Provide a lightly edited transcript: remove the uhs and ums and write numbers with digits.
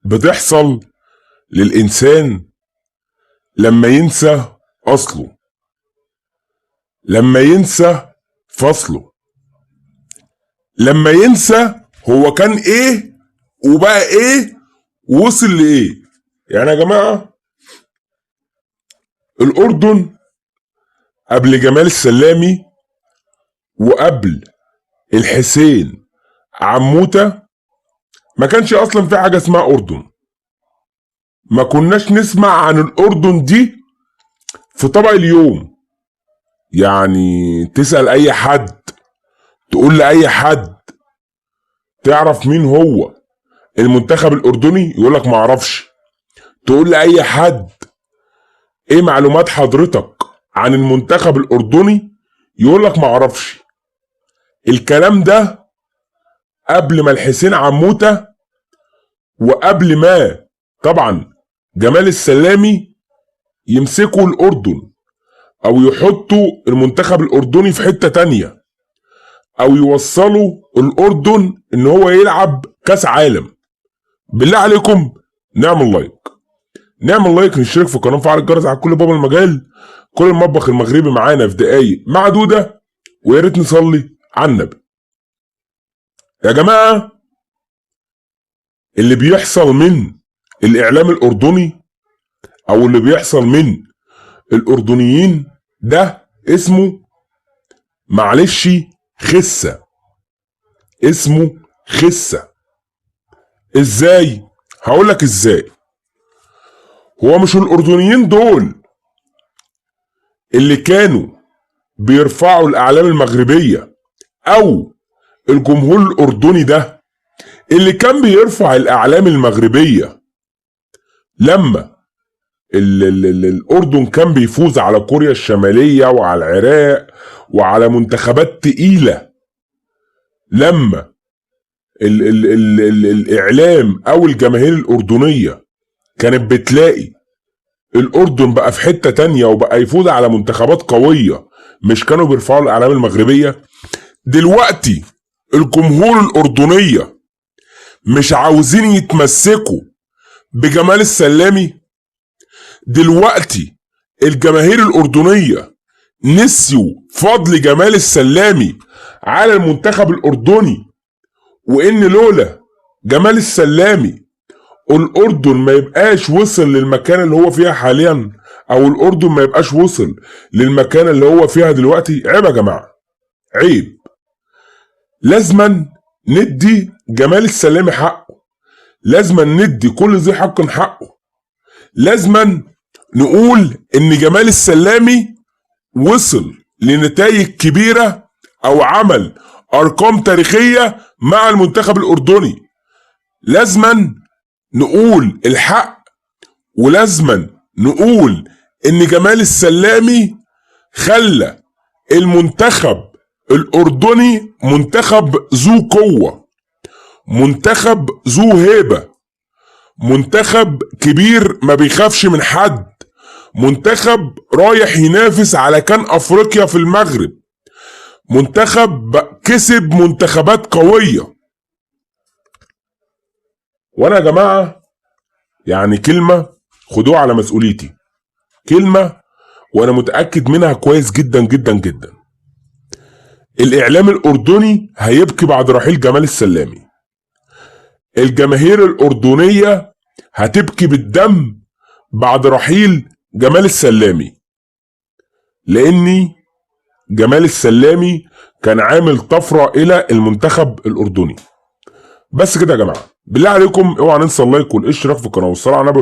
بتحصل للإنسان لما ينسى أصله، لما ينسى فصله، لما ينسى هو كان إيه وبقى إيه ووصل لإيه. يعني يا جماعة الأردن قبل جمال السلامي وقبل الحسين عموتة ما كانش أصلا في حاجة اسمها أردن. ما كناش نسمع عن الأردن دي في طبق اليوم. يعني تسأل أي حد، تقول لأي حد تعرف مين هو المنتخب الأردني يقولك معرفش. تقول لأي حد إيه معلومات حضرتك عن المنتخب الأردني يقولك معرفش. الكلام ده قبل ما الحسين عموتة وقبل ما طبعا جمال السلامي يمسكوا الأردن أو يحطوا المنتخب الأردني في حتة تانية أو يوصلوا الأردن إن هو يلعب كاس عالم. بالله عليكم نعمل لايك، نشترك في القناة، نفعل الجرس على كل باب المجال. كل المطبخ المغربي معانا في دقايق معدودة، ويا ريت نصلي على النبي. يا جماعة اللي بيحصل من الإعلام الأردني أو اللي بيحصل من الأردنيين ده اسمه معلش خسة، اسمه خسة. ازاي؟ هقولك ازاي. هو مش الأردنيين دول اللي كانوا بيرفعوا الأعلام المغربية أو الجمهور الأردني ده اللي كان بيرفع الأعلام المغربية لما الأردن كان بيفوز على كوريا الشمالية وعلى العراق وعلى منتخبات تقيلة، لما الإعلام أو الجماهير الأردنية كانت بتلاقي الأردن بقى في حتة تانية وبقى يفوز على منتخبات قوية، مش كانوا بيرفعوا الأعلام المغربية. دلوقتي الجمهور الأردنية مش عاوزين يتمسكوا بجمال السلامي. دلوقتي الجماهير الأردنية نسيوا فضل جمال السلامي على المنتخب الأردني، وإن لولا جمال السلامي الأردن ما يبقاش وصل للمكان اللي هو فيها حاليا، أو الأردن ما يبقاش وصل للمكان اللي هو فيها دلوقتي. عيب يا جماعة، عيب. لازما ندي جمال السلامي حقه، لازما ندي كل ذي حق حقه، لازما نقول ان جمال السلامي وصل لنتائج كبيرة او عمل ارقام تاريخية مع المنتخب الاردني. لازما نقول الحق، ولازما نقول ان جمال السلامي خلى المنتخب الاردني منتخب ذو قوة، منتخب ذو هيبة، منتخب كبير ما بيخافش من حد، منتخب رايح ينافس على كان افريقيا في المغرب، منتخب كسب منتخبات قوية. وانا يا جماعة يعني كلمة خدوها على مسؤوليتي، كلمة وانا متأكد منها كويس جدا جدا جدا. الاعلام الاردني هيبكي بعد رحيل جمال السلامي، الجماهير الاردنية هتبكي بالدم بعد رحيل جمال السلامي، لاني جمال السلامي كان عامل طفرة الى المنتخب الاردني. بس كده يا جماعة، بالله عليكم اوعى ننسى اللايك والاشتراك في القناة والصلاة على النبي.